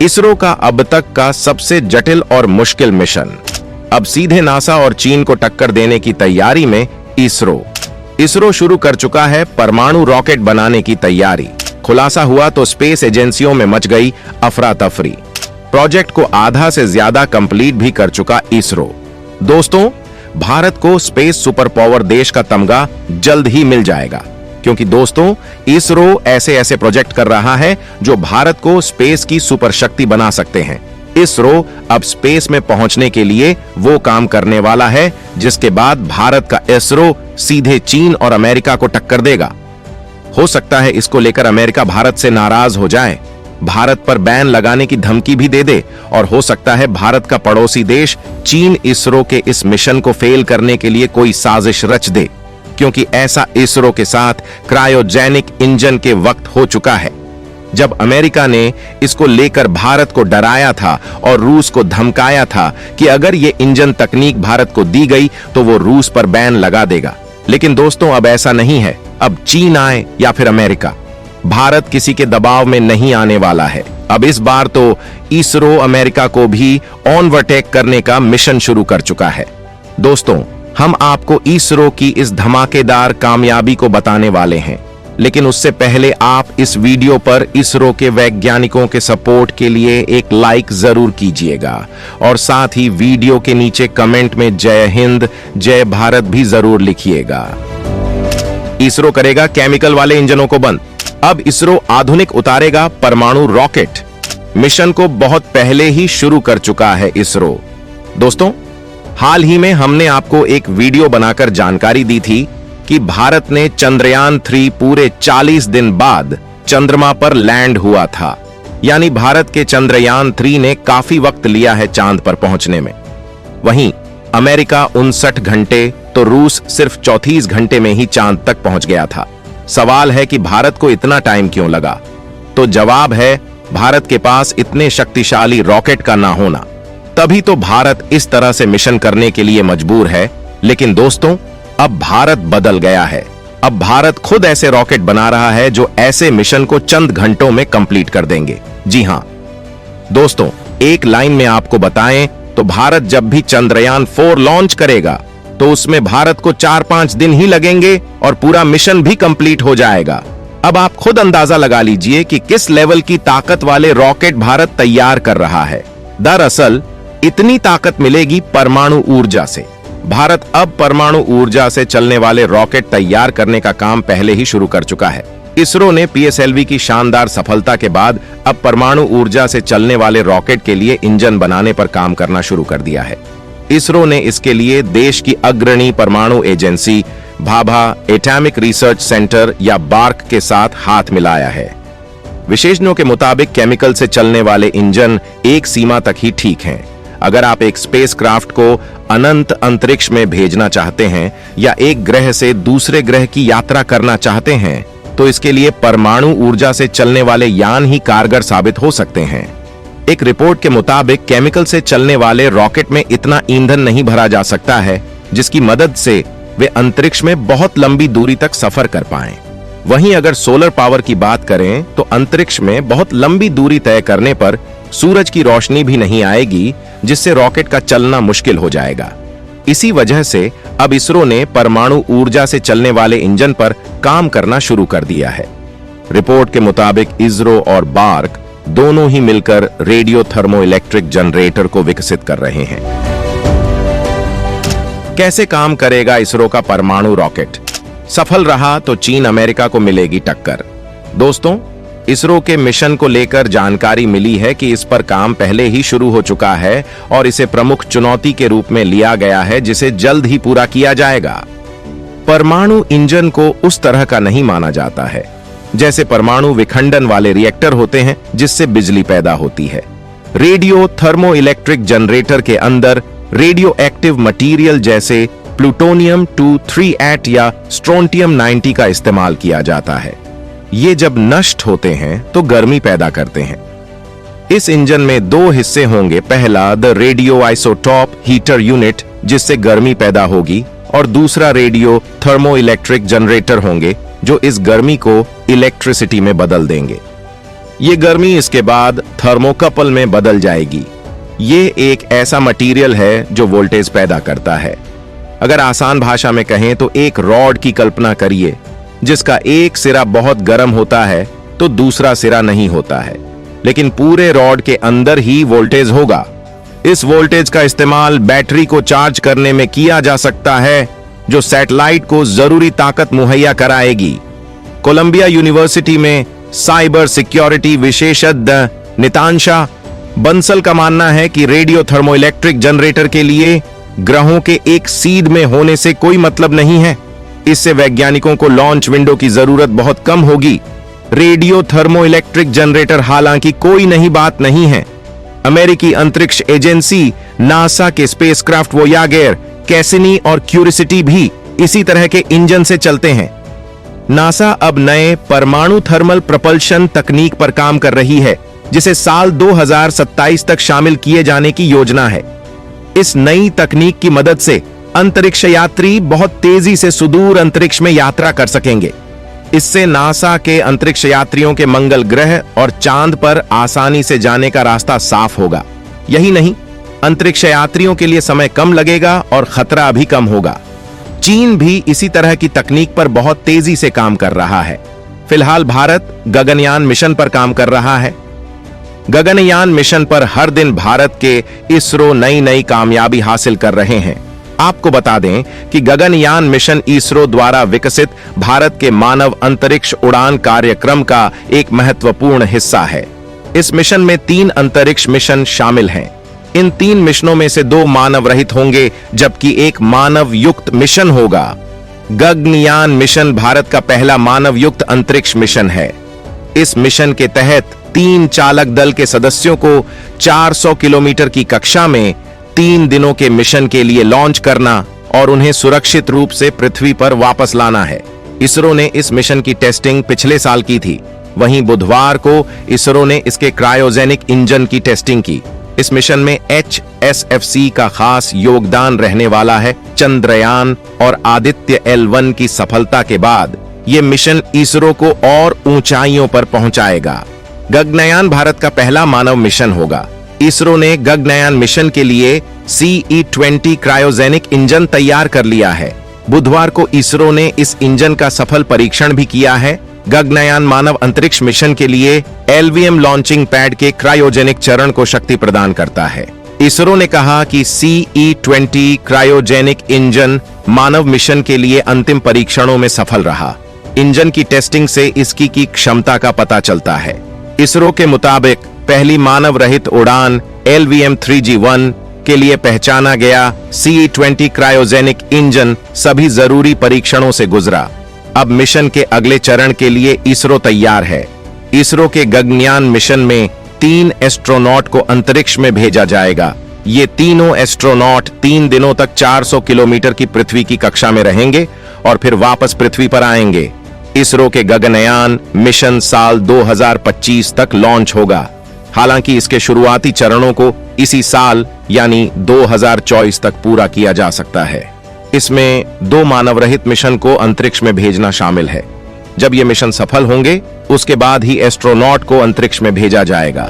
इसरो का अब तक का सबसे जटिल और मुश्किल मिशन। अब सीधे नासा और चीन को टक्कर देने की तैयारी में इसरो शुरू कर चुका है परमाणु रॉकेट बनाने की तैयारी। खुलासा हुआ तो स्पेस एजेंसियों में मच गई अफरा तफरी। प्रोजेक्ट को आधा से ज्यादा कंप्लीट भी कर चुका इसरो। दोस्तों, भारत को स्पेस सुपर पावर देश का तमगा जल्द ही मिल जाएगा, क्योंकि दोस्तों इसरो ऐसे प्रोजेक्ट कर रहा है जो भारत को स्पेस की सुपर शक्ति बना सकते हैं। इसरो अब स्पेस में पहुंचने के लिए वो काम करने वाला है जिसके बाद भारत का इसरो सीधे चीन और अमेरिका को टक्कर देगा। हो सकता है इसको लेकर अमेरिका भारत से नाराज हो जाए, भारत पर बैन लगाने की धमकी भी दे दे, और हो सकता है भारत का पड़ोसी देश चीन इसरो के इस मिशन को फेल करने के लिए कोई साजिश रच दे, क्योंकि ऐसा इसरो के साथ क्रायोजेनिक इंजन के वक्त हो चुका है, जब अमेरिका ने इसको लेकर भारत को डराया था और रूस को धमकाया था कि अगर ये इंजन तकनीक भारत को दी गई तो वो रूस पर बैन लगा देगा। लेकिन दोस्तों, अब ऐसा नहीं है। अब चीन आए या फिर अमेरिका, भारत किसी के दबाव में नहीं आने वाला है। अब इस बार तो इसरो अमेरिका को भी ओवरटेक करने का मिशन शुरू कर चुका है। दोस्तों, हम आपको इसरो की इस धमाकेदार कामयाबी को बताने वाले हैं, लेकिन उससे पहले आप इस वीडियो पर इसरो के वैज्ञानिकों के सपोर्ट के लिए एक लाइक जरूर कीजिएगा और साथ ही वीडियो के नीचे कमेंट में जय हिंद जय भारत भी जरूर लिखिएगा। इसरो करेगा केमिकल वाले इंजनों को बंद। अब इसरो आधुनिक उतारेगा परमाणु रॉकेट। मिशन को बहुत पहले ही शुरू कर चुका है इसरो। दोस्तों, हाल ही में हमने आपको एक वीडियो बनाकर जानकारी दी थी कि भारत ने चंद्रयान 3 पूरे 40 दिन बाद चंद्रमा पर लैंड हुआ था। यानी भारत के चंद्रयान 3 ने काफी वक्त लिया है चांद पर पहुंचने में। वहीं अमेरिका 59 घंटे तो रूस सिर्फ 34 घंटे में ही चांद तक पहुंच गया था। सवाल है कि भारत को इतना टाइम क्यों लगा? तो जवाब है भारत के पास इतने शक्तिशाली रॉकेट का ना होना। तभी तो भारत इस तरह से मिशन करने के लिए मजबूर है। लेकिन दोस्तों, अब भारत बदल गया है। अब भारत खुद ऐसे रॉकेट बना रहा है जो ऐसे मिशन को चंद घंटों में कंप्लीट कर देंगे। जी हां दोस्तों, एक लाइन में आपको बताएं तो भारत जब भी चंद्रयान 4 लॉन्च करेगा तो उसमें भारत को 4-5 दिन ही लगेंगे और पूरा मिशन भी कंप्लीट हो जाएगा। अब आप खुद अंदाजा लगा लीजिए कि किस लेवल की ताकत वाले रॉकेट भारत तैयार कर रहा है। दरअसल इतनी ताकत मिलेगी परमाणु ऊर्जा से। भारत अब परमाणु ऊर्जा से चलने वाले रॉकेट तैयार करने का काम पहले ही शुरू कर चुका है। इसरो ने पीएसएलवी की शानदार सफलता के बाद अब परमाणु ऊर्जा से चलने वाले रॉकेट के लिए इंजन बनाने पर काम करना शुरू कर दिया है। इसरो ने इसके लिए देश की अग्रणी परमाणु agency Bhabha atomic research centre या बार्क के साथ हाथ मिलाया है। विशेषज्ञों के मुताबिक केमिकल से चलने वाले इंजन एक सीमा तक ही ठीक हैं। अगर आप एक स्पेसक्राफ्ट को अनंत अंतरिक्ष में भेजना चाहते हैं या एक ग्रह से दूसरे ग्रह की यात्रा करना चाहते हैं, तो इसके लिए परमाणु ऊर्जा से चलने वाले यान ही कारगर साबित हो सकते हैं। एक रिपोर्ट के मुताबिक केमिकल से चलने वाले रॉकेट में इतना ईंधन नहीं भरा जा सकता है जिसकी मदद से वे अंतरिक्ष में बहुत लंबी दूरी तक सफर कर पाएं। वहीं अगर सोलर पावर की बात करें तो अंतरिक्ष में बहुत लंबी दूरी तय करने पर सूरज की रोशनी भी नहीं आएगी, जिससे रॉकेट का चलना मुश्किल हो जाएगा। इसी वजह से अब इसरो ने परमाणु ऊर्जा से चलने वाले इंजन पर काम करना शुरू कर दिया है। रिपोर्ट के मुताबिक इसरो और बार्क दोनों ही मिलकर रेडियो थर्मो इलेक्ट्रिक जनरेटर को विकसित कर रहे हैं। कैसे काम करेगा इसरो का परमाणु रॉकेट? सफल रहा तो चीन अमेरिका को मिलेगी टक्कर। दोस्तों, इसरो के मिशन को लेकर जानकारी मिली है कि इस पर काम पहले ही शुरू हो चुका है और इसे प्रमुख चुनौती के रूप में लिया गया है जिसे जल्द ही पूरा किया जाएगा। परमाणु इंजन को उस तरह का नहीं माना जाता है जैसे परमाणु विखंडन वाले रिएक्टर होते हैं जिससे बिजली पैदा होती है। रेडियो थर्मो इलेक्ट्रिक जनरेटर के अंदर रेडियो एक्टिव मटीरियल जैसे प्लूटोनियम 238 या स्ट्रोंटियम 90 का इस्तेमाल किया जाता है। ये जब नष्ट होते हैं तो गर्मी पैदा करते हैं। इस इंजन में 2 हिस्से होंगे। पहला the radio isotope heater unit जिससे गर्मी पैदा होगी, और दूसरा रेडियो थर्मो इलेक्ट्रिक जनरेटर होंगे जो इस गर्मी को इलेक्ट्रिसिटी में बदल देंगे। ये गर्मी इसके बाद थर्मोकपल में बदल जाएगी। ये एक ऐसा मटेरियल है जो वोल्टेज पैदा करता है। अगर आसान भाषा में कहें तो एक रॉड की कल्पना करिए जिसका एक सिरा बहुत गर्म होता है तो दूसरा सिरा नहीं होता है, लेकिन पूरे रॉड के अंदर ही वोल्टेज होगा। इस वोल्टेज का इस्तेमाल बैटरी को चार्ज करने में किया जा सकता है, जो सैटेलाइट को जरूरी ताकत मुहैया कराएगी। कोलंबिया यूनिवर्सिटी में साइबर सिक्योरिटी विशेषज्ञ नितांशा बंसल का मानना है कि रेडियो थर्मोइलेक्ट्रिक जनरेटर के लिए ग्रहों के एक सीध में होने से कोई मतलब नहीं है। इससे वैज्ञानिकों को लॉन्च विंडो की जरूरत बहुत कम होगी। रेडियो थर्मोइलेक्ट्रिक जनरेटर हालांकि कोई नई बात नहीं है। अमेरिकी अंतरिक्ष एजेंसी नासा के स्पेसक्राफ्ट वोयागर, कैसिनी और क्यूरियोसिटी भी इसी तरह के इंजन से चलते हैं। नासा अब नए परमाणु थर्मल प्रपल्शन तकनीक पर काम कर रही है, जिसे साल 2027 तक शामिल किए जाने की योजना है। इस नई तकनीक की मदद से अंतरिक्ष यात्री बहुत तेजी से सुदूर अंतरिक्ष में यात्रा कर सकेंगे। इससे नासा के अंतरिक्ष यात्रियों के मंगल ग्रह और चांद पर आसानी से जाने का रास्ता साफ होगा। यही नहीं, अंतरिक्ष यात्रियों के लिए समय कम लगेगा और खतरा भी कम होगा। चीन भी इसी तरह की तकनीक पर बहुत तेजी से काम कर रहा है। फिलहाल भारत गगनयान मिशन पर काम कर रहा है। गगनयान मिशन पर हर दिन भारत के इसरो नई नई कामयाबी हासिल कर रहे हैं। आपको बता दें कि गगनयान मिशन इसरो द्वारा विकसित भारत के मानव अंतरिक्ष उड़ान कार्यक्रम का एक महत्वपूर्ण हिस्सा है। इस मिशन में 3 अंतरिक्ष मिशन शामिल हैं। इन 3 मिशनों में से 2 मानव रहित होंगे, जबकि एक मानव युक्त मिशन होगा। गगनयान मिशन भारत का पहला मानव युक्त अंतरिक्ष मिशन है। इस मिशन के तहत 3 चालक दल के सदस्यों को 400 किलोमीटर की कक्षा में 3 दिनों के मिशन के लिए लॉन्च करना और उन्हें सुरक्षित रूप से पृथ्वी पर वापस लाना है। इसरो ने इस मिशन की टेस्टिंग पिछले साल की थी। वहीं बुधवार को इसरो ने इसके क्रायोजेनिक इंजन की टेस्टिंग की। इस मिशन में HSFC का खास योगदान रहने वाला है। चंद्रयान और आदित्य L1 की सफलता के बाद यह मिशन इसरो को और ऊंचाइयों पर पहुंचाएगा। गगनयान भारत का पहला मानव मिशन होगा। इसरो ने गगनयान मिशन के लिए CE-20 क्रायोजेनिक इंजन तैयार कर लिया है। बुधवार को इसरो ने इस इंजन का सफल परीक्षण भी किया है। गगनयान मानव अंतरिक्ष मिशन के लिए LVM लॉन्चिंग पैड के क्रायोजेनिक चरण को शक्ति प्रदान करता है। इसरो ने कहा कि CE-20 क्रायोजेनिक इंजन मानव मिशन के लिए अंतिम परीक्षणों में सफल रहा। इंजन की टेस्टिंग से इसकी की क्षमता का पता चलता है। इसरो के मुताबिक पहली मानव रहित उड़ान LVM-3G1 के लिए पहचाना गया CE-20 क्रायोजेनिक इंजन सभी जरूरी परीक्षणों से गुजरा। अब मिशन के अगले चरण के लिए इसरो तैयार है। इसरो के गगनयान मिशन में 3 एस्ट्रोनॉट को अंतरिक्ष में भेजा जाएगा। ये तीनों एस्ट्रोनॉट 3 दिनों तक 400 किलोमीटर की पृथ्वी की कक्षा में रहेंगे और फिर वापस पृथ्वी पर आएंगे। इसरो के गगनयान मिशन साल 2025 तक लॉन्च होगा। हालांकि इसके शुरुआती चरणों को इसी साल यानी 2024 तक पूरा किया जा सकता है। इसमें 2 मानव रहित मिशन को अंतरिक्ष में भेजना शामिल है। जब ये मिशन सफल होंगे, उसके बाद ही एस्ट्रोनॉट को अंतरिक्ष में भेजा जाएगा।